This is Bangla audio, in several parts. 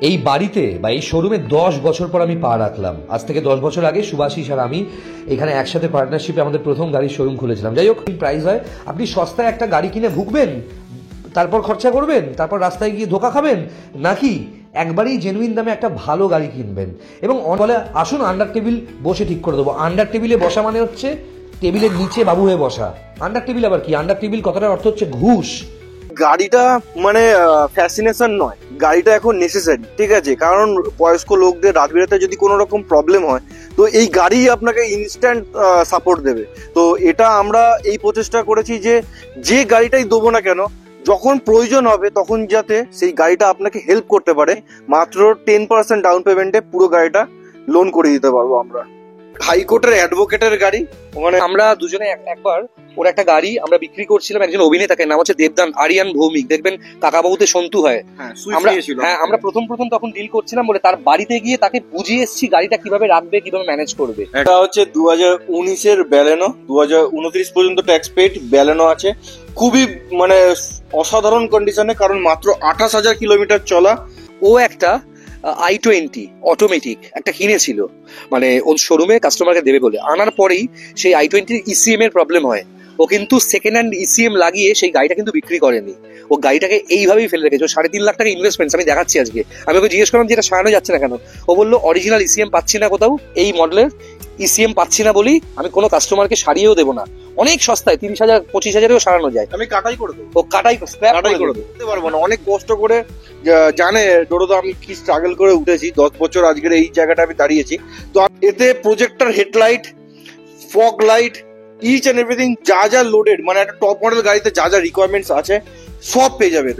এই বাড়িতে বা এই শোরুমে 10 বছর পর আমি পা রাখলাম। আজ থেকে 10 বছর আগে সুভাষিস আর আমি এখানে একসাথে পার্টনারশিপে আমাদের প্রথম গাড়ির শোরুম খুলেছিলাম। যাই হোক, প্রাইস হয় আপনি সস্তায় একটা গাড়ি কিনে ভুগবেন, তারপর খরচা করবেন, তারপর রাস্তায় গিয়ে ধোকা খাবেন, নাকি একবারেই জেনুইন দামে একটা ভালো গাড়ি কিনবেন এবং বলে আসুন আন্ডার টেবিল বসে ঠিক করে দেবো। আন্ডার টেবিলে বসা মানে হচ্ছে টেবিলের নিচে বাবু হয়ে বসা। আন্ডার টেবিল আবার কি? আন্ডার টেবিল কথাটার অর্থ হচ্ছে ঘুষ। গাড়িটা মানে ফ্যাসিনেশন নয়, গাড়িটা এখন নেসেসারি, ঠিক আছে? কারণ বয়স্ক লোকদের রাত বিরাতে যদি কোনো রকম প্রবলেম হয় তো এই গাড়ি আপনাকে ইনস্ট্যান্ট সাপোর্ট দেবে। তো এটা আমরা এই প্রচেষ্টা করেছি যে গাড়িটাই দেবো না কেন, যখন প্রয়োজন হবে তখন যাতে সেই গাড়িটা আপনাকে হেল্প করতে পারে। মাত্র 10% ডাউন পেমেন্টে পুরো গাড়িটা লোন করে দিতে পারবো আমরা। হাইকোর্টের অ্যাডভোকেটের গাড়ি, মানে আমরা দুজনে একবার ওর একটা গাড়ি আমরা বিক্রি করছিলাম, একজন অভিনেতাকে, নাম হচ্ছে দেবদান আরিয়ান ভৌমিক, দেখবেন কাকা বাবুতে সন্তু হয়। আমরা প্রথম তখন ডিল করছিলাম বলে তার বাড়িতে গিয়ে তাকে বুঝিয়ে এসেছি গাড়িটা কিভাবে রাখবে, কিভাবে ম্যানেজ করবে। এটা হচ্ছে 2019-এর ব্যালেনো, 2029 পর্যন্ত ট্যাক্স পেড ব্যালেনো আছে। খুবই মানে অসাধারণ কন্ডিশনে, কারণ মাত্র 28,000 কিলোমিটার চলা। ও একটা i20 অটোমেটিক একটা কিনেছিল, মানে ওর শোরুমে কাস্টমারকে দেবে বলে। আনার পরেই সেই i20 ইসিএম এর প্রবলেম হয়। ও কিন্তু সেকেন্ড হ্যান্ড ইসিএম লাগিয়ে সেই গাড়িটা কিন্তু বিক্রি করেনি, ও গাড়িটাকে এইভাবেই ফেলে রেখেছে। 3.5 লাখ টাকা ইনভেস্টমেন্ট আমি দেখাচ্ছি আজকে। আমি ওকে জিজ্ঞেস করলাম যে এটা সারানো যাচ্ছে না কেন, ও বললো অরিজিনাল ইসিএম পাচ্ছি না কোথাও, এই মডেলের ইসিএম পাচ্ছি না বলি আমি কোনো কাস্টমারকে সারিয়েও দেবো না। অনেক সস্তায় 30,000 25,000-এও সারানো যায়। আমি কাটাই করে দেবো, ও কাটাই করে দিতে পারবো না। অনেক কষ্ট করে জানে ডোরোদা আমি কি স্ট্রাগল করে উঠেছি, 10 বছর আজকের এই জায়গাটা আমি দাঁড়িয়েছি। তো এতে projector headlight, fog light, each and everything যা যা লোডেড, মানে একটা টপ মডেল গাড়িতে যা যা রিকোয়ারমেন্টস আছে সব পেয়ে যাবে।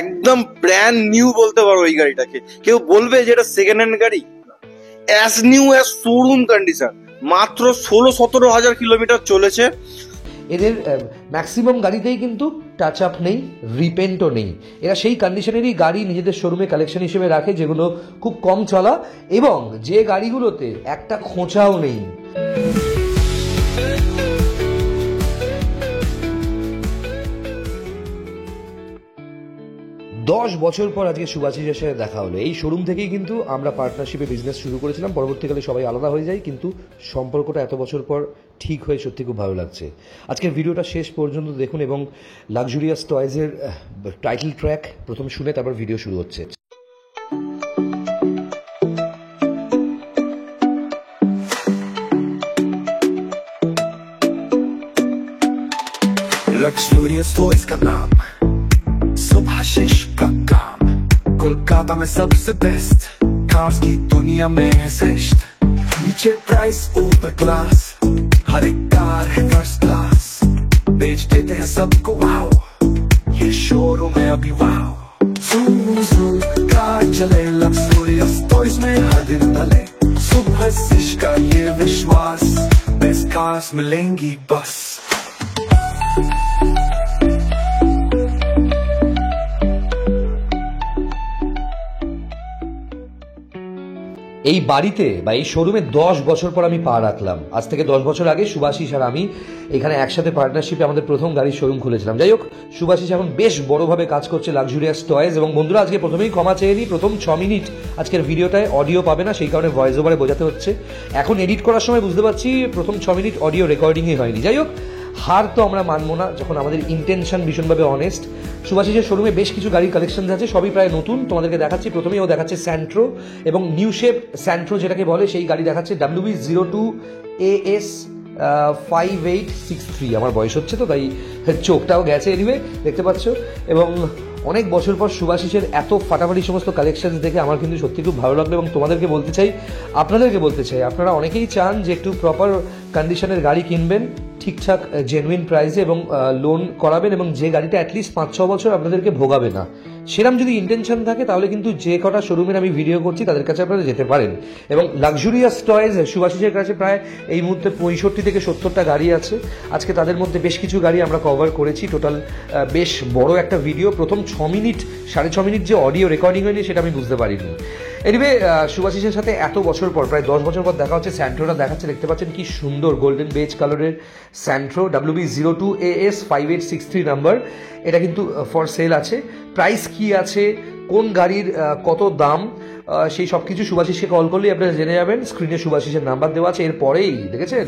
একদম ব্র্যান্ড নিউ বলতে পারো এই গাড়িটাকে। কেউ বলবে যে এটা সেকেন্ড হ্যান্ড গাড়ি? As new as showroom condition. মাত্র 16-17 হাজার কিলোমিটার চলেছে। এদের ম্যাক্সিমাম গাড়িতেই কিন্তু টাচ আপ নেই, রিপেন্টও নেই। এরা সেই কন্ডিশনেরই গাড়ি নিজেদের শোরুমে কালেকশন হিসেবে রাখে যেগুলো খুব কম চলা এবং যে গাড়িগুলোতে একটা খোঁচাও নেই। দশ বছর পর আজকে সুভাষিসের সাথে দেখা হলো। এই শোরুম থেকেই কিন্তু আমরা পার্টনারশিপে বিজনেস শুরু করেছিলাম। পরবর্তীকালে সবাই আলাদা হয়ে যায়, কিন্তু সম্পর্কটা এত বছর পর ঠিক হয়ে সত্যি খুব ভালো লাগছে। আজকের ভিডিওটা শেষ পর্যন্ত দেখুন এবং লাক্সুরিয়াস টয়েজের টাইটেল ট্র্যাক প্রথম শুনে তারপর ভিডিও শুরু হচ্ছে। Luxurious toys का नाम सुभाषिस का काम, कोलकाता में सबसे बेस्ट, कार्स की दुनिया में है श्रेष्ठ। नीचे प्राइस ऊपर क्लास, हर एक कार है फर्स्ट क्लास, बेच देते हैं सबको वाओ, ये शोरूम है अभी वाओ। ज़ूम ज़ूम कार चले, लक्सुरियस टॉयज में हर दिन तले, सुभाषिस का ये विश्वास, बेस्ट कार्स मिलेंगी बस। এই বাড়িতে বা এই শোরুমে 10 বছর পর আমি পা রাখলাম। আজ থেকে 10 বছর আগে সুভাষিস আর আমি এখানে একসাথে পার্টনারশিপে আমাদের প্রথম গাড়ির শোরুম খুলেছিলাম। যাই হোক, সুভাষিস এখন বেশ বড়ভাবে কাজ করছে লাক্সুরিয়াস টয়েজ। এবং বন্ধুরা, আজকে প্রথমেই ক্ষমা চেয়ে নিই, প্রথম 6 মিনিট আজকের ভিডিওটায় অডিও পাবে না, সেই কারণে ভয়েস ওভারে বোঝাতে হচ্ছে। এখন এডিট করার সময় বুঝতে পারছি প্রথম 6 মিনিট অডিও রেকর্ডিংই হয়নি। যাই হোক, হার তো আমরা মানবো না যখন আমাদের ইন্টেনশন ভীষণভাবে অনেস্ট। সুভাষিসের শোরুমে বেশ কিছু গাড়ির কালেকশন আছে, সবই প্রায় নতুন। তোমাদেরকে দেখাচ্ছি। প্রথমেই ও দেখাচ্ছে স্যান্ট্রো এবং নিউ শেপ স্যান্ট্রো যেটাকে বলে, সেই গাড়ি দেখাচ্ছে WB02 AS 5863। আমার বয়স হচ্ছে তো তাই চোখটাও গেছে, এনিওয়ে দেখতে পাচ্ছ। এবং অনেক বছর পর সুভাষিসের এত ফাটাফাটি সমস্ত কালেকশন দেখে আমার কিন্তু সত্যি খুব ভালো লাগলো। এবং তোমাদেরকে বলতে চাই, আপনাদেরকে বলতে চাই, আপনারা অনেকেই চান যে একটু প্রপার কন্ডিশনের গাড়ি কিনবেন, ঠিকঠাক জেনুইন প্রাইসে এবং লোন করাবেন এবং যে গাড়িটা অ্যাটলিস্ট 5-6 বছর আপনাদেরকে ভোগাবে না। সেরকম যদি ইন্টেনশন থাকে তাহলে কিন্তু যে কটা শোরুমের আমি ভিডিও করছি তাদের কাছে আপনারা যেতে পারেন। এবং লাক্সুরিয়াস টয়েজ সুভাষিসের কাছে প্রায় এই মুহূর্তে 65 থেকে 70টা গাড়ি আছে। আজকে তাদের মধ্যে বেশ কিছু গাড়ি আমরা কভার করেছি। টোটাল বেশ বড় একটা ভিডিও। প্রথম 6 মিনিট 6.5 মিনিট যে অডিও রেকর্ডিং হয়নি সেটা আমি বুঝতে পারিনি। এনিওয়ে শুভাশিসের সাথে এত বছর পর, প্রায় 10 বছর পর দেখা হচ্ছে। স্যান্ট্রোটা দেখাচ্ছে, দেখতে পাচ্ছেন কি সুন্দর গোল্ডেন বেজ কালারের স্যান্ট্রো, WB02AS5863 নাম্বার। এটা কিন্তু ফর সেল আছে। প্রাইস কি আছে, কোন গাড়ির কত দাম, সেই সব কিছু শুভাশিসকে কল করলেই আপনারা জেনে যাবেন। স্ক্রিনে শুভাশিসের নাম্বার দেওয়া আছে। এরপরেই দেখেছেন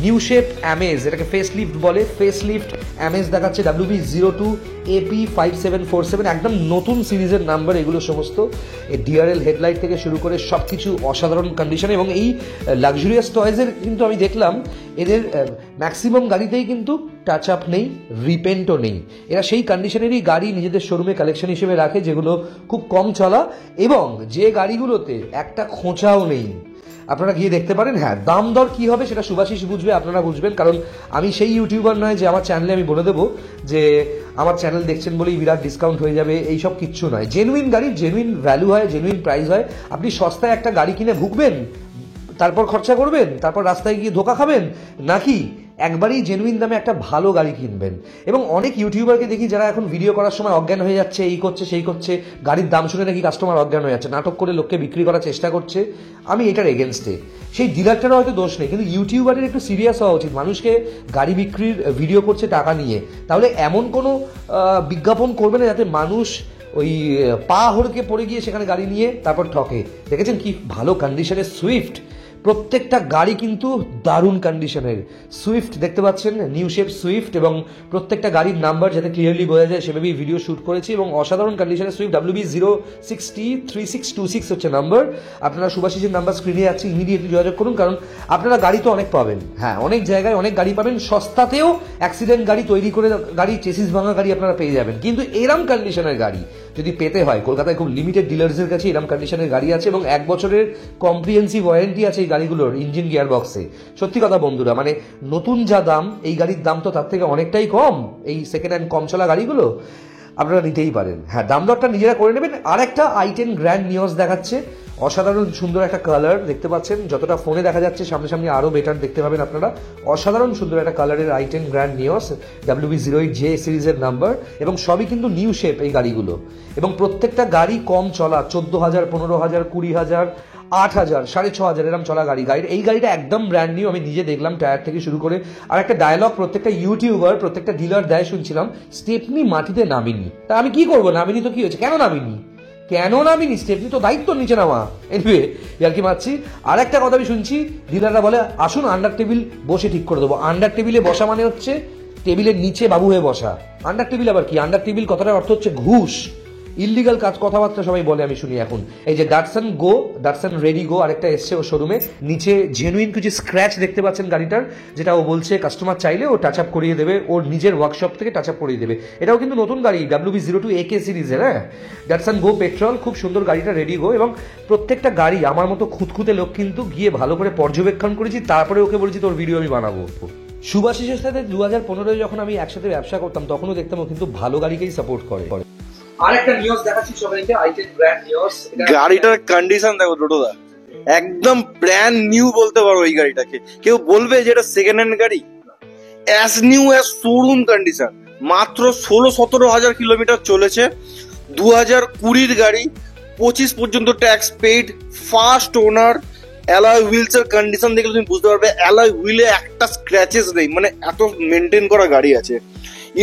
নিউ শেপ অ্যামেজ, এটাকে ফেস লিফট বলে, ফেস লিফট অ্যামেজ দেখাচ্ছে WB02AP5747, একদম নতুন সিরিজের নাম্বার এগুলো সমস্ত। ডিআরএল হেডলাইট থেকে শুরু করে সব কিছু অসাধারণ কন্ডিশনে। এবং এই লাক্সারিয়াস টয়েজের কিন্তু আমি দেখলাম এদের ম্যাক্সিমাম গাড়িতেই কিন্তু টাচ আপ নেই, রিপেন্টও নেই। এরা সেই কন্ডিশনেরই গাড়ি নিজেদের শোরুমে কালেকশন হিসেবে রাখে, যেগুলো খুব কম চলা এবং যে গাড়িগুলোতে একটা খোঁচাও নেই। আপনারা গিয়ে দেখতে পারেন। হ্যাঁ, দাম দর কী হবে সেটা শুভাশিস বুঝবে, আপনারা বুঝবেন, কারণ আমি সেই ইউটিউবার নয় যে আমার চ্যানেলে আমি বলে দেবো যে আমার চ্যানেল দেখছেন বলেই বিরাট ডিসকাউন্ট হয়ে যাবে, এইসব কিচ্ছু নয়। জেনুইন গাড়ির জেনুইন ভ্যালু হয়, জেনুইন প্রাইস হয়। আপনি সস্তায় একটা গাড়ি কিনে ভুগবেন, তারপর খরচা করবেন, তারপর রাস্তায় গিয়ে ধোকা খাবেন, নাকি একবারই জেনুইন দামে একটা ভালো গাড়ি কিনবেন। এবং অনেক ইউটিউবারকে দেখি যারা এখন ভিডিও করার সময় অজ্ঞান হয়ে যাচ্ছে, এই করছে সেই করছে, গাড়ির দাম শুনে নাকি কাস্টমার অজ্ঞান হয়ে যাচ্ছে, নাটক করে লোককে বিক্রি করার চেষ্টা করছে। আমি এটার এগেনস্টে। সেই ডিলারটারও হয়তো দোষ নেই, কিন্তু ইউটিউবারের একটু সিরিয়াস হওয়া উচিত। মানুষকে গাড়ি বিক্রির ভিডিও করছে টাকা নিয়ে, তাহলে এমন কোনো বিজ্ঞাপন করবে না যাতে মানুষ ওই পা হড়কে পড়ে গিয়ে সেখানে গাড়ি নিয়ে তারপর ঠকে। দেখেছেন কি ভালো কন্ডিশনের সুইফট, প্রত্যেকটা গাড়ি কিন্তু দারুণ কন্ডিশনের। সুইফট দেখতে পাচ্ছেন, নিউ শেপ সুইফট, এবং প্রত্যেকটা গাড়ির নাম্বার যাতে ক্লিয়ারলি বোঝা যায় সেভাবেই ভিডিও শ্যুট করেছি। এবং অসাধারণ কন্ডিশনের সুইফট, WB0603626 হচ্ছে নাম্বার। আপনারা শুভাশিসের নাম্বার স্ক্রিনে যাচ্ছে, ইমিডিয়েটলি যোগাযোগ করুন, কারণ আপনারা গাড়ি তো অনেক পাবেন। হ্যাঁ, অনেক জায়গায় অনেক গাড়ি পাবেন, সস্তাতেও অ্যাক্সিডেন্ট গাড়ি তৈরি করে গাড়ি, চেসিস ভাঙা গাড়ি আপনারা পেয়ে যাবেন। কিন্তু এরম কন্ডিশনের গাড়ি যদি পেতে হয়, কলকাতায় খুব লিমিটেড ডিলার্সের কাছে এরম কন্ডিশনের গাড়ি আছে, এবং 1 বছরের কম্প্রিহেন্সিভ ওয়ারেন্টি আছে এই গাড়িগুলোর ইঞ্জিন গিয়ার বক্সে। সত্যি কথা বন্ধুরা, মানে নতুন যা দাম, এই গাড়ির দাম তো তার থেকে অনেকটাই কম। এই সেকেন্ড হ্যান্ড কম চলা গাড়িগুলো আপনারা নিতেই পারেন। হ্যাঁ, দাম দরটা নিজেরা করে নেবেন। আর একটা i10 গ্র্যান্ড নিওস দেখাচ্ছে, অসাধারণ সুন্দর একটা কালার দেখতে পাচ্ছেন, যতটা ফোনে দেখা যাচ্ছে সামনাসামনি আরও বেটার দেখতে পাবেন আপনারা। অসাধারণ সুন্দর একটা কালারের i10 গ্র্যান্ড নিওস, WB08J সিরিজের নাম্বার, এবং সবই কিন্তু নিউ শেপ এই গাড়িগুলো। এবং প্রত্যেকটা গাড়ি কম চলা, 14,000, 15,000, 20,000, 8,000, 6,500 এরম চলা গাড়ির এই গাড়িটা একদম ব্র্যান্ড নিউ। আমি নিজে দেখলাম টায়ার থেকে শুরু করে। আর একটা ডায়লগ প্রত্যেকটা ইউটিউবার, প্রত্যেকটা ডিলার দেয় শুনছিলাম, স্টেপনি মাটিতে নামিনি। তা আমি কি করবো, নামিনি তো কি হয়েছে, কেন নামিনি, স্টেপনি তো দায়িত্ব নিচে নামা। এনিওয়ে, আর কি মারছি। আর একটা কথা আমি শুনছি, ডিলাররা বলে আসুন আন্ডার টেবিল বসে ঠিক করে দেবো। আন্ডার টেবিলে বসা মানে হচ্ছে টেবিলের নিচে বাবু হয়ে বসা। আন্ডার টেবিল আবার কি? আন্ডার টেবিল কথাটার অর্থ হচ্ছে ঘুষ, ইললিগাল কাজ, কথাবার্তা সবাই বলে, আমি শুনি এখন। এই যে ডাটসন রেডি গো আরেকটা এসছে ও শোরুমে, নিচে জেনুইন কিছু স্ক্র্যাচ দেখতে পাচ্ছেন গাড়িটার, যেটা ও বলছে কাস্টমার চাইলে ও টাচ আপ করিয়ে দেবে, ওর নিজের ওয়ার্কশপ থেকে টাচ আপ করিয়ে দেবে। এটাও কিন্তু নতুন গাড়ি, WB02AK সিরিজের। হ্যাঁ, ডাটসন গো পেট্রোল, খুব সুন্দর গাড়িটা, রেডি গো। এবং প্রত্যেকটা গাড়ি আমার মতো খুঁতখুঁতে লোক কিন্তু গিয়ে ভালো করে পর্যবেক্ষণ করেছি, তারপরে ওকে বলেছি তোর ভিডিও আমি বানাবো। শুভাশিসের সাথে 2015 যখন আমি একসাথে ব্যবসা করতাম, তখনও দেখতাম ও কিন্তু ভালো গাড়িকেই সাপোর্ট করে। আরেকটা নিউজ দেখাচ্ছি সবাইকে, i10 ব্র্যান্ড নিউজ। গাড়িটার কন্ডিশন দেখো টোটোদা, একদম ব্র্যান্ড নিউ বলতে পারো এই গাড়িটাকে। কেউ বলবে যে এটা সেকেন্ড হ্যান্ড গাড়ি? As new as showroom condition. মাত্র 16-17 কিলোমিটার চলেছে, 2020 গাড়ি, 25 পর্যন্ত tax paid, first owner. Alloy wheels এর কন্ডিশন দেখলে তুমি বুঝতে পারবে অ্যালয় হুইলে একটা স্ক্র্যাচেস নেই, মানে এত মেনটেন করা গাড়ি আছে।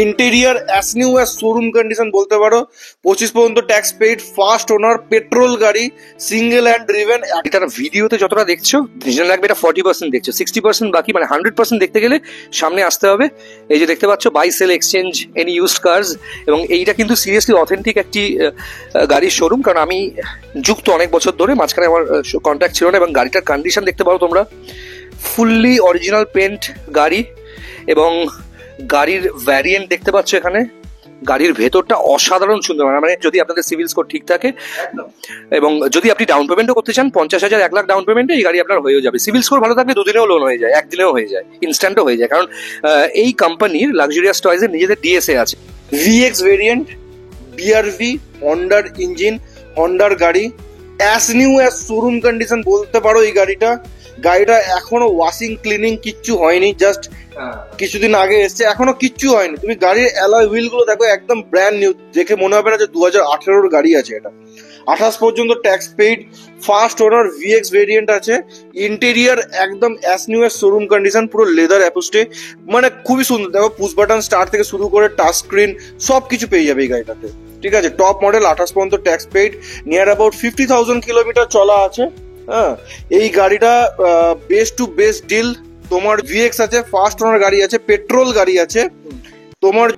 Interior as new as showroom condition বলতে পারো, 25 পর্যন্ত tax paid, first owner, petrol গাড়ি, সিঙ্গেল হ্যান্ড ড্রিভেন। এটার ভিডিওতে যতটা দেখছো ডিজিটাল লাগবে, এটা 40% দেখছো, 60% বাকি, মানে 100% দেখতে গেলে সামনে আসতে হবে। এই যে দেখতে পাচ্ছ, buy sell exchange any used cars, এবং এইটা কিন্তু সিরিয়াসলি অথেন্টিক একটি গাড়ির শোরুম, কারণ আমি যুক্ত অনেক বছর ধরে, মাঝখানে আমার কন্ট্যাক্ট ছিল না। এবং গাড়িটার কন্ডিশন দেখতে পারো তোমরা, ফুললি অরিজিনাল পেন্ট গাড়ি, এবং গাড়ির ভ্যারিয়েন্ট দেখতে পাচ্ছ এখানে। গাড়ির ভেতরটা অসাধারণ সুন্দর, মানে যদি আপনাদের সিভিল স্কোর ঠিক থাকে এবং যদি আপনি ডাউন পেমেন্টও করতে চান, 50,000, 1 লাখ ডাউন পেমেন্টে এই গাড়ি আপনার হয়েও যাবে। সিভিল স্কোর ভালো থাকলে 2 দিনেও লোন হয়ে যায়, 1 দিনেও হয়ে যায়, ইনস্ট্যান্টও হয়ে যায়, কারণ এই কোম্পানির লাক্সারিয়াস টয়েজের নিজেদের ডিএসএ আছে। VX ভেরিয়েন্ট, BRV, হন্ডার ইঞ্জিন, হন্ডার গাড়ি, as new as showroom condition বলতে পারো এই গাড়িটা। গাড়িটা এখনো ওয়াশিং ক্লিনিং কিচ্ছু হয়নি, জাস্ট কিছুদিন আগে এসছে, এখনো কিচ্ছু হয়নি। তুমি গাড়ির অ্যালয় হুইল গুলো দেখো, একদম ব্র্যান্ড নিউ, দেখে মনে হবে না যে 2018 গাড়ি আছে এটা। 28 পর্যন্ত ট্যাক্স পেইড, ফার্স্ট ওনার ভিএক্স ভেরিয়েন্ট আছে, ইন্টেরিয়ার একদম অ্যাস নিউ এর শোরুম কন্ডিশন, পুরো লেদার অ্যাপোস্টে, মানে খুবই সুন্দর। দেখো পুশ বাটন স্টার্ট থেকে শুরু করে টাচ স্ক্রিন সব কিছু পেয়ে যাবে এই গাড়িটাতে, ঠিক আছে। টপ মডেল, 28 পর্যন্ত tax paid, near about 50,000 kilometre চলা আছে। হ্যাঁ, এই গাড়িটা বেস্ট টু বেস্ট ডিল। তোমার ভিএক্স আছে, ফার্স্ট ওনার গাড়ি আছে, পেট্রোল গাড়ি আছে, তোমার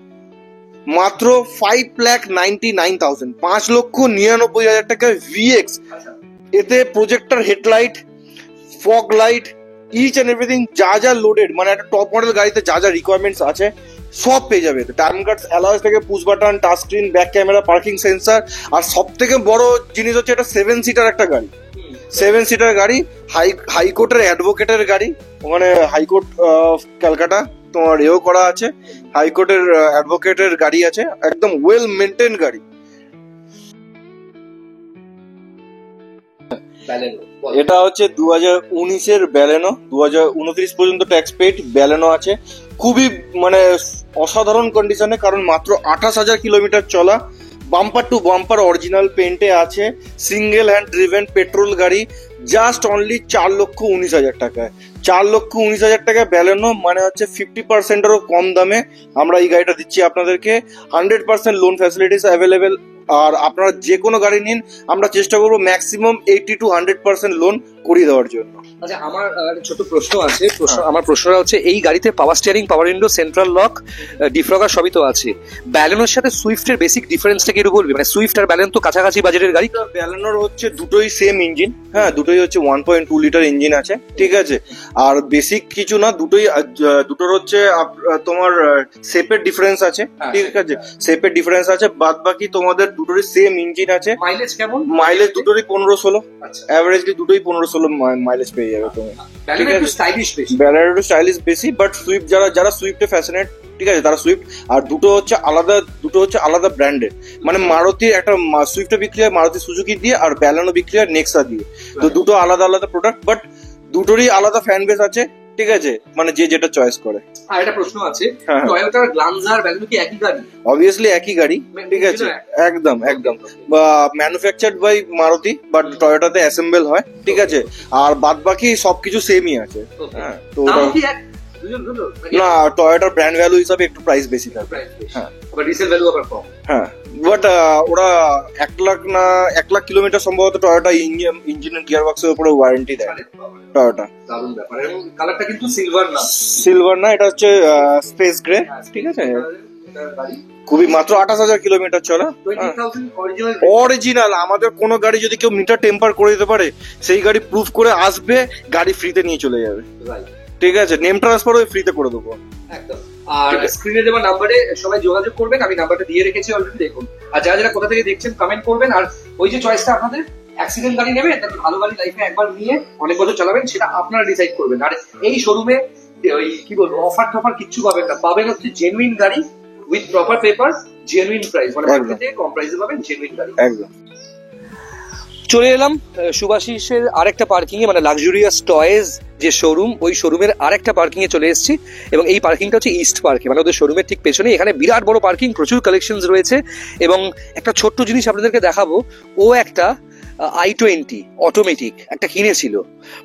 মাত্র 5,99,000, 5,99,000 টাকা ভিএক্স। এতে projector headlight, fog light, each and everything যা যা লোডেড, মানে একটা টপ মডেল গাড়িতে যা যা রিকোয়ারমেন্টস আছে সব পেয়ে যাবে। টাইম কাটস, অ্যালয়েস থেকে push button, touch screen, back camera, parking sensor, আর সব থেকে বড় জিনিস হচ্ছে এটা 7 সিটার একটা গাড়ি। 7 সিটার গাড়ি, হাইকোর্টের অ্যাডভোকেটের গাড়ি, ওখানে হাইকোর্ট ক্যালকাটা তোমার এও করা আছে, হাইকোর্টের অ্যাডভোকেটের গাড়ি আছে, একদম ওয়েল মেনটেন গাড়ি। এটা হচ্ছে 2019-এর ব্যালেনো, 2029 পর্যন্ত ট্যাক্স পেইড ব্যালেনো আছে, খুবই মানে অসাধারণ কন্ডিশনে, কারণ মাত্র 28,000 কিলোমিটার চলা, বাম্পার টু বাম্পার অরিজিনাল পেন্টে আছে, সিঙ্গেল হ্যান্ড ড্রিভেন পেট্রোল গাড়ি, জাস্ট অনলি 4,19,000 টাকায়। 4,19,000 টাকায় ব্যালেনো, মানে হচ্ছে 50%-এরও কম দামে আমরা এই গাড়িটা দিচ্ছি আপনাদেরকে। 100% লোন ফ্যাসিলিটিস অ্যাভেলেবেল, আর আপনারা যে কোনো গাড়ি নিন, আমরা চেষ্টা করবো ম্যাক্সিমাম 80 to 100% লোন করিয়ে দেওয়ার জন্য। আচ্ছা, আমার ছোট প্রশ্ন আছে। আমার প্রশ্নটা হচ্ছে, এই গাড়িতে power steering, power window, central lock, defogger সবই তো আছে, ব্যালেনোর সাথে সুইফটের বেসিক ডিফারেন্সটা কি একটু বলবি? মানে সুইফট আর ব্যালেনো তো কাছাকাছি বাজেটের গাড়ি। ব্যালেনোর হচ্ছে দুটোই সেম ইঞ্জিন, হ্যাঁ দুটোই হচ্ছে 1.2 লিটার ইঞ্জিন আছে, ঠিক আছে। আর বেসিক কিছু না, দুটোর হচ্ছে তোমার শেপের ডিফারেন্স আছে, ঠিক আছে, শেপের ডিফারেন্স আছে, বাদ বাকি তোমাদের দুটোরই সেম ইঞ্জিন আছে। মাইলেজ কেমন? মাইলেজ দুটোরই 15-16, অ্যাভারেজলি দুটোই 15-16 মাইলেজ পেয়ে যাবে তুমি। ব্যালেনো একটু স্টাইলিশ বেশি, ব্যালেনো একটু স্টাইলিশ বেশি, বাট সুইফট যারা সুইফটে ফ্যাশনেট, ঠিক আছে, তারা সুইফট। আর দুটো হচ্ছে আলাদা ব্র্যান্ডের, মানে মারুতির একটা সুইফটে বিক্রি হয় মারুতি সুজুকি দিয়ে, আর ব্যালেনো বিক্রি হয় নেক্সা দিয়ে। তো দুটো আলাদা প্রোডাক্ট, বাট দুটোরই আলাদা ফ্যান বেস আছে, ঠিক আছে, মানে যে যেটা চয়েস করে। আর একটা প্রশ্ন আছে, টয়োটা গ্ল্যামার ব্যালেনো কি একই গাড়ি? অবভিয়াসলি একই গাড়ি, ঠিক আছে, একদম ম্যানুফ্যাকচার্ড বাই মারুতি, বাট টয়োটাতে অ্যাসেম্বল হয়, ঠিক আছে। আর বাদ বাকি সবকিছু সেমই আছে। হ্যাঁ, তো না, টয়োটার ব্র্যান্ড ভ্যালু হিসাবে একটু প্রাইস বেশি থাকবে, হ্যাঁ, বাট রিসেল ভ্যালু আবার কম। হ্যাঁ, বাট ওরা 1 লাখ কিলোমিটার সম্ভবত টয়োটা ইঞ্জিন গিয়ার বক্সের উপরে ওয়ারেন্টি দেয় টয়োটা। দারুণ ব্যাপার। এবং কালারটা কিন্তু সিলভার না, এটা হচ্ছে স্পেস গ্রে, ঠিক আছে। খুবই মাত্র 28,000 কিলোমিটার চলা, অরিজিনাল। আমাদের কোনো গাড়ি যদি কেউ মিটার টেম্পার করে দিতে পারে, সেই গাড়ি প্রুফ করে আসবে, গাড়ি ফ্রিতে নিয়ে চলে যাবে, ঠিক আছে। নেম ট্রান্সফারও ফ্রিতে করে দেবো একদম। আর স্ক্রিনে দেওয়া নাম্বারে সবাই যোগাযোগ করবেন, আমি নাম্বারটা দিয়ে রেখেছি অলরেডি, দেখুন। আর যারা কোথা থেকে দেখছেন কমেন্ট করবেন। আর ওই যে চয়েসটা আপনাদের, অ্যাক্সিডেন্ট গাড়ি নেবেন নাকি ভালো গাড়ি লাইফে একবার নিয়ে অনেক বছর চালাবেন, সেটা আপনারা ডিসাইড করবেন। আর এই শোরুমে ওই কি বলবো, অফার টফার কিচ্ছু পাবেন না, পাবেন হচ্ছে জেনুইন গাড়ি with proper paper, genuine price, মানে মার্কেটে কম প্রাইসে পাবেন জেনুইন গাড়ি একদম। চলে এলাম শুভাশিসের আরেকটা পার্কিং এ, মানে লাক্সুরিয়াস টয়েজ যে শোরুম, ওই শোরুমের আরেকটা পার্কিং এ চলে এসেছি। এবং এই পার্কিংটা হচ্ছে ইস্ট পার্কে, মানে ওদের শোরুমের ঠিক পেছনে। এখানে বিরাট বড় পার্কিং, প্রচুর কালেকশনস রয়েছে। এবং একটা ছোট্ট জিনিস আপনাদেরকে দেখাবো, ও একটা i20 অটোমেটিক একটা কিনেছিল,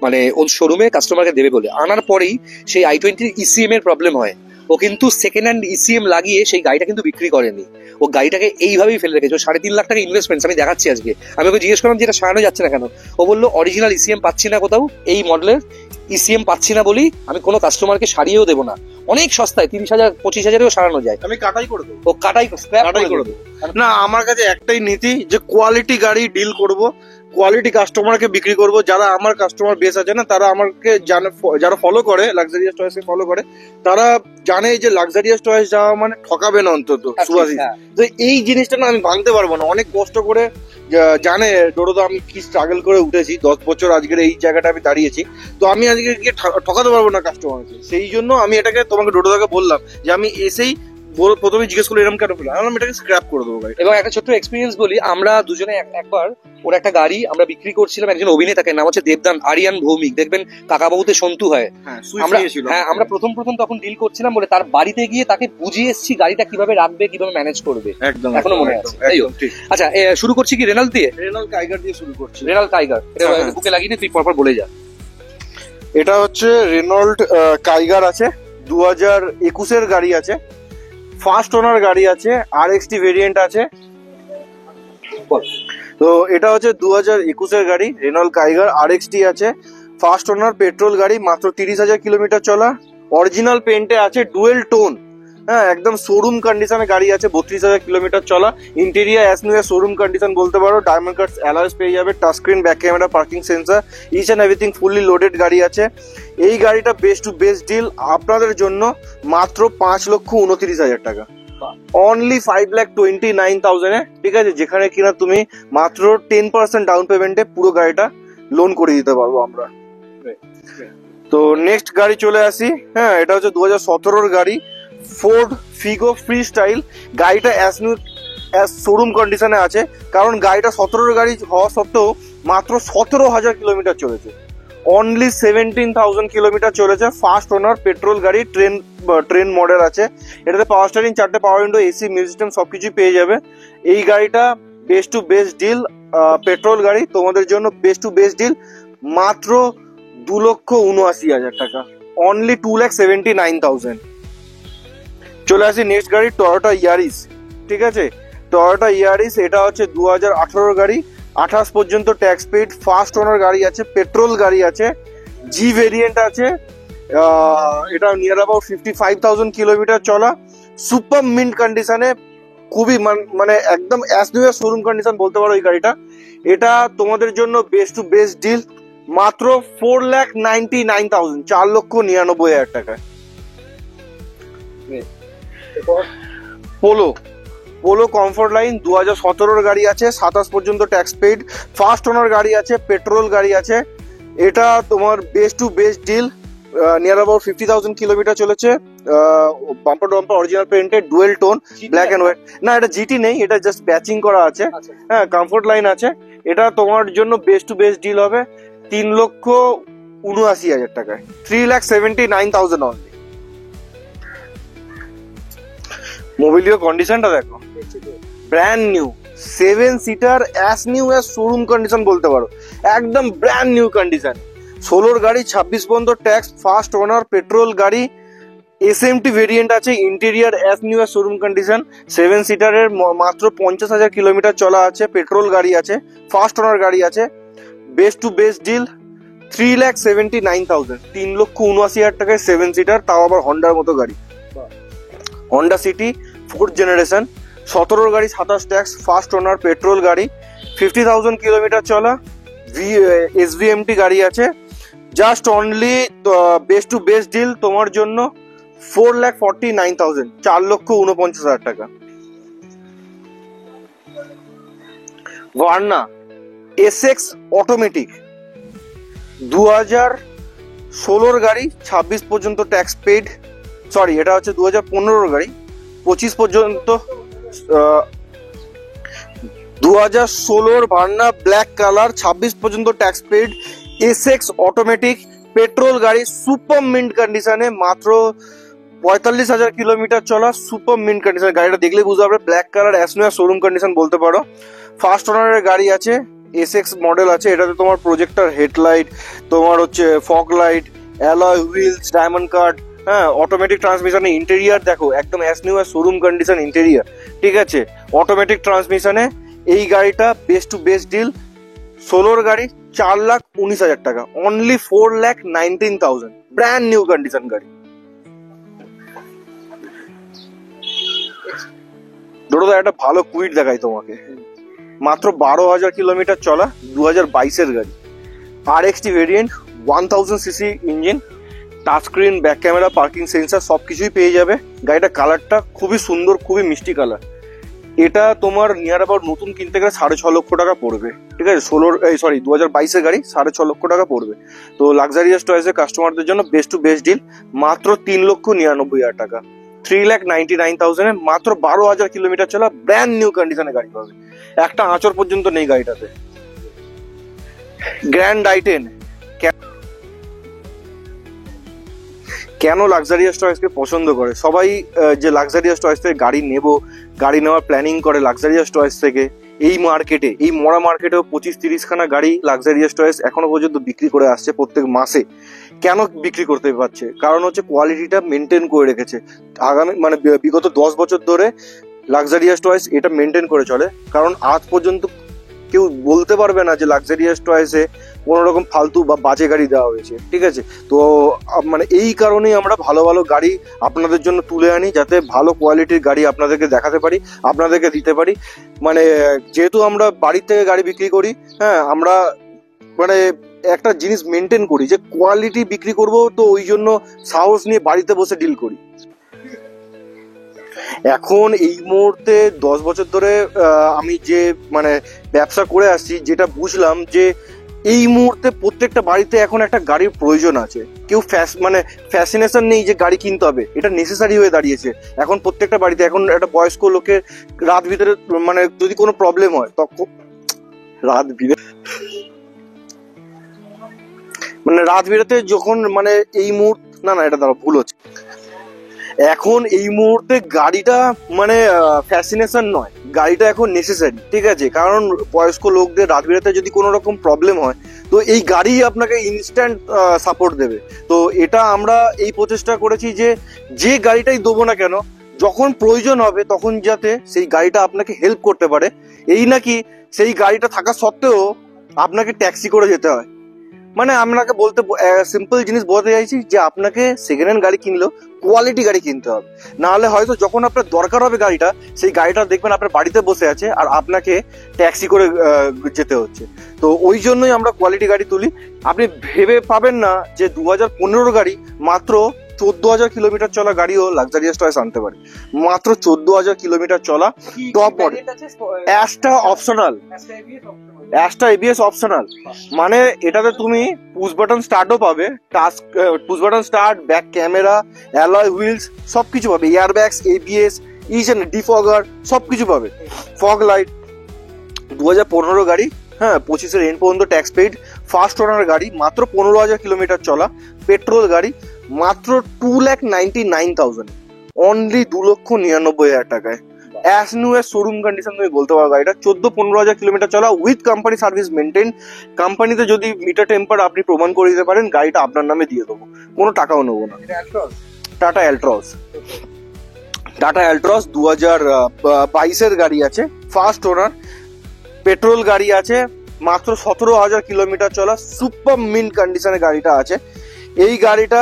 মানে ওর শোরুমে কাস্টমারকে দেবে বলে। আনার পরেই সেই i20 ইসিএম এর প্রবলেম হয়, ও কিন্তু সেকেন্ড হ্যান্ড ইসিএম লাগিয়ে সেই গাড়িটা কিন্তু বিক্রি করেনি, ও গাড়িটাকে এইভাবেই ফেলে রেখেছে। 3.5 লাখ টাকা ইনভেস্টমেন্ট আমি দেখাচ্ছি আজকে। আমি ওকে জিজ্ঞেস করলাম যে এটা সারানো যাচ্ছে না কেন, ও বললো অরিজিনাল ইসিএম পাচ্ছি না কোথাও, এই মডেলের ইসিএম পাচ্ছি না বলি আমি কোনো কাস্টমারকে সারিয়েও দেবো না। অনেক সস্তায় 30,000 25,000-এও সারানো যায়। আমি কাটাই করে দেবো, ও কাটাই করে দেবো। না, আমার কাছে একটাই নীতি যে কোয়ালিটি গাড়ি ডিল করব, কোয়ালিটি কাস্টমারকে বিক্রি করব। যারা আমার কাস্টমার বেস আছে না, তারা আমাকে জানে, যারা ফলো করে লাক্সারিয়াস টয়েস কে ফলো করে, তারা জানে যে লাক্সারিয়াস টয়েস যাওয়া মানে ঠকাবে না অন্তত সুভাষিস। তো এই জিনিসটা না আমি ভাঙতে পারবো না, অনেক কষ্ট করে জানে ডোরোদা আমি কি স্ট্রাগল করে উঠেছি, 10 বছর আজকের এই জায়গাটা আমি দাঁড়িয়েছি। তো আমি আজকে গিয়ে ঠকাতে পারবো না কাস্টমারকে, সেই জন্য আমি এটাকে তোমাকে ডোরোদাকে বললাম যে আমি এসেই প্রথমে জিজ্ঞেস করলো এরকম কেন ফেলে, আমি এটাকে স্ক্র্যাপ করে দেবো গাড়ি। এবং একটা ছোট্ট এক্সপিরিয়েন্স বলি, আমরা দুজনে একবার ওর একটা গাড়ি আমরা বিক্রি করছিলাম, একজন অভিনেতাকে, নাম হচ্ছে দেবদান আরিয়ান ভৌমিক, দেখবেন কাকাবাবুতে সন্তু হয়। আমরা প্রথম তখন ডিল করছিলাম বলে তার বাড়িতে গিয়ে তাকে বুঝিয়ে এসেছি গাড়িটা কিভাবে রাখবে, কিভাবে ম্যানেজ করবে, একদম এখনো মনে আছে। তাই হোক, আচ্ছা শুরু করছি কি রেনাল্ট দিয়ে? রেনল্ট টাইগার দিয়ে শুরু করছি। রেনাল্ট টাইগার বুকে লাগিয়ে তুই পরপর বলে যা। এটা হচ্ছে রেনল্ট টাইগার আছে, 2021-এর গাড়ি আছে, ফার্স্ট ওনার গাড়ি আছে, RXT ভেরিয়েন্ট আছে। তো এটা হচ্ছে 2021-এর গাড়ি, রেনল্ট টাইগার RXT আছে, ফার্স্ট ওনার, পেট্রোল গাড়ি, মাত্র 30,000 কিলোমিটার চলা, অরিজিনাল পেন্টে আছে, ডুয়েল টোন, হ্যাঁ একদম শোরুম কন্ডিশনে গাড়ি আছে, 32,000 কিলোমিটার চলা, interior as new showroom condition বলতে পারো, ডায়মন্ড কাটস অ্যালয়েস পেয়ে যাবে, touch screen, back camera, parking sensor, each and everything fully loaded গাড়ি আছে। এই গাড়িটা বেস্ট টু বেস্ট ডিল আপনাদের জন্য, মাত্র 5,29,000 টাকা, অনলি 5,29,000 ঠিক আছে, যেখানে কিনা তুমি মাত্র 10% ডাউন পেমেন্টে পুরো গাড়িটা লোন করে দিতে পারবো আমরা। তো নেক্সট গাড়ি চলে আসি, হ্যাঁ এটা হচ্ছে 2017-র গাড়ি, ফোর্ড ফিগো ফ্রি স্টাইল। গাড়িটা অ্যাজ শোরুম কন্ডিশনে আছে, কারণ গাড়িটা 17-র গাড়ি হওয়া সত্ত্বেও মাত্র 17,000 কিলোমিটার চলেছে, অনলি 17,000 কিলোমিটার চলেছে। ফার্স্ট ওনার, পেট্রোল গাড়ি, ট্রেন মডেল আছে, এটাতে পাওয়ার স্টারিং, 4টে power window, AC, music system সবকিছুই পেয়ে যাবে। এই গাড়িটা best to best deal, petrol গাড়ি তোমাদের জন্য বেস্ট টু বেস্ট ডিল, মাত্র 2,79,000 টাকা, অনলি 2,79,000। চলে আসি নেক্সট গাড়ি, টয়োটা ইয়ারিস। ঠিক আছে, টয়োটা ইয়ারিস, এটা হচ্ছে 2018-র গাড়ি, 28 পর্যন্ত ট্যাক্স পেইড, ফার্স্ট ওনার গাড়ি আছে, পেট্রোল গাড়ি আছে, জি ভেরিয়েন্ট আছে, এটা নিয়ার অ্যাবাউট 55,000 কিলোমিটার চলা, সুপার মিন্ট কন্ডিশনে, খুবই মানে একদম অ্যাজ নিউ শোরুম কন্ডিশন বলতে পারো এই গাড়িটা। এটা তোমাদের জন্য বেস্ট টু বেস্ট ডিল, মাত্র 4,99,000, 4,99,000 টাকায়। পোলো কমফোর্ট লাইন, 2017-র গাড়ি আছে, 27 পর্যন্ত ট্যাক্স পেইড, ফার্স্ট ওনার গাড়ি আছে, পেট্রোল গাড়ি আছে, এটা তোমার best to best deal, near about 50,000 kilometre চলেছে, bumper to bumper original printed, dual tone, black and white. না এটা জিটি নেই, এটা জাস্ট ব্যাচিং করা আছে, হ্যাঁ কমফোর্ট লাইন আছে। এটা তোমার জন্য বেস্ট টু বেস্ট ডিল হবে 3,79,000 টাকায়, 3,79,000 অনলি। মোবিলিও কন্ডিশনটা দেখো, brand new, 7 seater as new as showroom condition বলতে পারো, একদম ব্র্যান্ড নিউ কন্ডিশন। 16-র গাড়ি, 26 পর্যন্ত ট্যাক্স, ফার্স্ট ওনার, পেট্রোল গাড়ি, SMT ভেরিয়েন্ট আছে, interior as new as showroom condition, 7 সিটারের, মাত্র 50,000 কিলোমিটার চলা আছে, পেট্রোল গাড়ি আছে, ফার্স্ট ওনার গাড়ি আছে, বেস্ট টু বেস্ট ডিল, 3,79,000, 3,79,000 টাকায় 7 সিটার, তাও আবার হন্ডার মতো গাড়ি, হন্ডা সিটি 4th জেনারেশন, 17-র গাড়ি, 27 ট্যাক্স, ফার্স্ট ওনার, পেট্রোল গাড়ি, 50,000 কিলোমিটার চলা, SVMT গাড়ি আছে, just only best to best deal তোমার জন্য 4,49,000, 4,49,000 টাকা। ভার্না SX অটোমেটিক, 2016-র গাড়ি, 26 পর্যন্ত ট্যাক্স পেইড, সরি এটা হচ্ছে 2015-র গাড়ি, 25 পর্যন্ত, 2016-র ভার্না ব্ল্যাক কালার, 26 পর্যন্ত tax paid, SX automatic, petrol গাড়ি, সুপার মিন্ট কন্ডিশনে, মাত্র 45,000 কিলোমিটার চলা, সুপার মিন্ট কন্ডিশন। গাড়িটা দেখলে বুঝতে পারবে, black colour as new showroom condition বলতে পারো। ফার্স্ট ওনারের গাড়ি আছে, SX মডেল আছে, এটাতে তোমার প্রজেক্টর হেডলাইট, তোমার হচ্ছে fog light, alloy wheels, diamond cut, হ্যাঁ অটোমেটিক ট্রান্সমিশনে, ইন্টেরিয়ার দেখো একদম as new showroom condition interior, ঠিক আছে, অটোমেটিক ট্রান্সমিশনে। এই গাড়িটা বেস্ট টু বেস্ট ডিল, 16-র গাড়ি, 4,19,000 টাকা, অনলি 4,19,000, ব্র্যান্ড নিউ কন্ডিশন গাড়ি। দোড়োদা একটা ভালো কুইট দেখাই তোমাকে, মাত্র 12,000 কিলোমিটার চলা, 2022-এর গাড়ি, RXT variant, 1000 CC engine, touch screen, back camera, parking sensor সবকিছুই পেয়ে যাবে। গাড়িটা কালারটা খুবই সুন্দর, খুবই মিষ্টি কালার। এটা তোমার নিয়ার অ্যাবাউট নতুন কিনতে গেলে 6.5 লক্ষ টাকা পড়বে, ঠিক আছে, 2022-এর গাড়ি 6.5 লক্ষ টাকা পড়বে। তো লাক্সারিয়াস চয়েসের কাস্টমারদের জন্য বেস্ট টু বেস্ট ডিল, মাত্র 3,99,000 টাকা, 3,99,000 মাত্র 12,000 কিলোমিটার চলা ব্র্যান্ড নিউ কন্ডিশনে গাড়ি পাবে। একটা আঁচড় পর্যন্ত নেই গাড়িটাতে। গ্র্যান্ড i10 কেন লাক্সারিয়াস চয়েসকে পছন্দ করে সবাই? যে লাক্সারিয়াস চয়েস থেকে গাড়ি নেওয়ার প্ল্যানিং করে লাক্সারিয়াস চয়েস থেকে, এই মার্কেটে, এই মরা মার্কেটেও 25-30 খানা গাড়ি লাক্সারিয়াস চয়েস এখনো পর্যন্ত বিক্রি করে আসছে প্রত্যেক মাসে। কেন বিক্রি করতে পারছে? কারণ হচ্ছে কোয়ালিটিটা মেনটেন করে রেখেছে। আগামী মানে বিগত 10 বছর ধরে লাক্সারিয়াস চয়েস এটা মেনটেন করে চলে। কারণ আজ পর্যন্ত কেউ বলতে পারবে না যে লাক্সারিয়াস চয়েসে কোনো রকম ফালতু বা বাজে গাড়ি দেওয়া হয়েছে, ঠিক আছে? তো মানে এই কারণেই আমরা ভালো ভালো গাড়ি আপনাদের জন্য তুলে আনি, যাতে ভালো কোয়ালিটির গাড়ি আপনাদেরকে দেখাতে পারি, আপনাদেরকে দিতে পারি। মানে যেহেতু আমরা বাড়ির থেকে গাড়ি বিক্রি করি, হ্যাঁ, আমরা মানে একটা জিনিস মেনটেন করি যে কোয়ালিটি বিক্রি করব, তো ওই জন্য সাহস নিয়ে বাড়িতে বসে ডিল করি। এখন এই মুহূর্তে 10 বছর ধরে আমি যে মানে ব্যবসা করে আসছি, যেটা বুঝলাম যে এই মুহূর্তে প্রত্যেকটা বাড়িতে এখন একটা গাড়ির প্রয়োজন আছে। কেউ মানে ফ্যাসিনেশন নেই যে গাড়ি কিনতে হবে, এটা নেসেসারি হয়ে দাঁড়িয়েছে এখন প্রত্যেকটা বাড়িতে। এখন একটা বয়স্ক লোকের রাত ভিতরে মানে যদি কোনো প্রবলেম হয়, তখন রাত বিরাতে যখন মানে এই মুহূর্তে এটা দ্বারা ভুল হচ্ছে। এখন এই মুহূর্তে গাড়িটা মানে ফ্যাসিনেশন নয়, গাড়িটা এখন নেসেসারি, ঠিক আছে? কারণ বয়স্ক লোকদের রাত বিরাতে যদি কোনো রকম প্রবলেম হয়, তো এই গাড়ি আপনাকে ইনস্ট্যান্ট সাপোর্ট দেবে। তো এটা আমরা এই প্রচেষ্টা করেছি যে গাড়িটাই দেবো না কেন, যখন প্রয়োজন হবে তখন যাতে সেই গাড়িটা আপনাকে হেল্প করতে পারে। এই নাকি সেই গাড়িটা থাকা সত্ত্বেও আপনাকে ট্যাক্সি করে যেতে হয়। মানে আপনাকে বলতে সিম্পল জিনিস বলতে চাইছি যে আপনাকে সেকেন্ড হ্যান্ড গাড়ি কিনলেও কোয়ালিটি গাড়ি কিনতে হবে। নাহলে হয়তো যখন আপনার দরকার হবে গাড়িটা, সেই গাড়িটা দেখবেন আপনার বাড়িতে বসে আছে আর আপনাকে ট্যাক্সি করে যেতে হচ্ছে। তো ওই জন্যই আমরা কোয়ালিটি গাড়ি তুলি। আপনি ভেবে পাবেন না যে 2015 গাড়ি মাত্র 14,000 কিলোমিটার চলা গাড়িও লাক্সারিয়াস চয়েস আনতে পারে। মাত্র 14,000 কিলোমিটার চলা, top model, Asta optional, Asta ABS optional. মানে এটাতে তুমি পুশ বাটন স্টার্টও পাবে, push button start, back camera, alloy wheels সবকিছু পাবে, এয়ারব্যাগস, এবিএস, ডিফগার সবকিছু পাবে, ফগ লাইট। 2015 গাড়ি, হ্যাঁ, 25-এর এন্ড পর্যন্ত ট্যাক্স পেইড, ফার্স্ট ওনার গাড়ি, মাত্র 15,000 কিলোমিটার চলা, পেট্রোল গাড়ি, মাত্র 2,99,000, অনলি 2,99,000 টাকায়। অ্যাস নিউ এর শোরুম কন্ডিশন তুমি বলতে পারো গাড়িটা। 14-15,000 কিলোমিটার চলা, উইথ কোম্পানি সার্ভিস মেনটেন। কোম্পানিতে যদি মিটার টেম্পার আপনি প্রমাণ করে দিতে পারেন, গাড়িটা আপনার নামে দিয়ে দেবো, কোনো টাকাও নেবো না। টাটা অ্যালট্রস, টাটা অ্যালট্রস 2022-এর গাড়ি আছে, ফার্স্ট ওনার, পেট্রোল গাড়ি আছে, মাত্র 17,000 কিলোমিটার চলা, সুপার মিন্ট কন্ডিশনে গাড়িটা আছে। এই গাড়িটা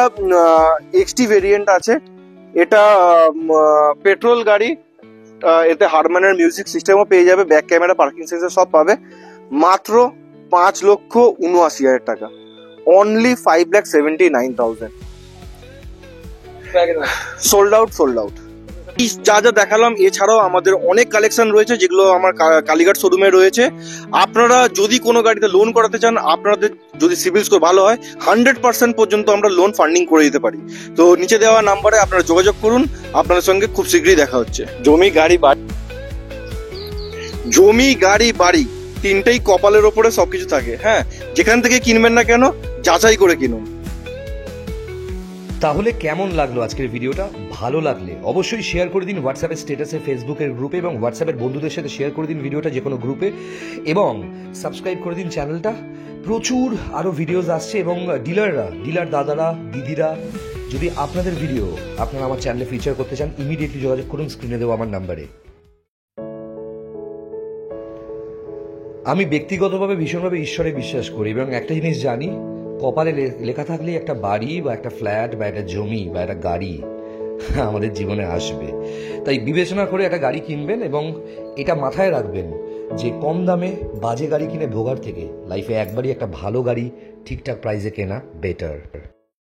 এক্সটি ভেরিয়েন্ট আছে, এটা পেট্রোল গাড়ি, এতে হারম্যানের মিউজিক সিস্টেমও পেয়ে যাবে, ব্যাক ক্যামেরা, পার্কিং সেন্সর সব পাবে। মাত্র 5,79,000 টাকা, অনলি 5,79,000। Sold out. যা যা দেখালাম, এছাড়াও আমাদের অনেক কালেকশন রয়েছে যেগুলো আমার কালীঘাট শোরুমে রয়েছে। আপনারা যদি কোনো গাড়িতে লোন করাতে চান, আপনাদের যদি সিভিল স্কোর ভালো হয়, 100% পর্যন্ত আমরা লোন ফান্ডিং করে দিতে পারি। তো নিচে দেওয়া নাম্বারে আপনারা যোগাযোগ করুন, আপনাদের সঙ্গে খুব শীঘ্রই দেখা হচ্ছে। জমি গাড়ি বাড়ি তিনটেই কপালের ওপরে সবকিছু থাকে। হ্যাঁ, যেখান থেকে কিনবেন না কেন, যাচাই করে কিনুন। তাহলে কেমন লাগলো আজকের ভিডিওটা? ভালো লাগলে অবশ্যই শেয়ার করে দিন হোয়াটসঅ্যাপের স্ট্যাটাসে, ফেসবুকের গ্রুপে, এবং হোয়াটসঅ্যাপের বন্ধুদের সাথে শেয়ার করে দিন ভিডিওটা যে কোনো গ্রুপে, এবং সাবস্ক্রাইব করে দিন চ্যানেলটা। প্রচুর আরও ভিডিওস আসছে, এবং ডিলার দাদারা, দিদিরা, যদি আপনাদের ভিডিও আপনারা আমার চ্যানেলে ফিচার করতে চান, ইমিডিয়েটলি যোগাযোগ করুন স্ক্রিনে দেওয়া আমার নাম্বারে। আমি ব্যক্তিগতভাবে ভীষণভাবে ঈশ্বরে বিশ্বাস করি, এবং একটা জিনিস জানি, কপালে লেখা থাকলেই একটা বাড়ি বা একটা ফ্ল্যাট বা একটা জমি বা একটা গাড়ি আমাদের জীবনে আসবে। তাই বিবেচনা করে একটা গাড়ি কিনবেন, এবং এটা মাথায় রাখবেন যে কম দামে বাজে গাড়ি কিনে ভোগার থেকে লাইফে একবারই একটা ভালো গাড়ি ঠিকঠাক প্রাইসে কেনা বেটার।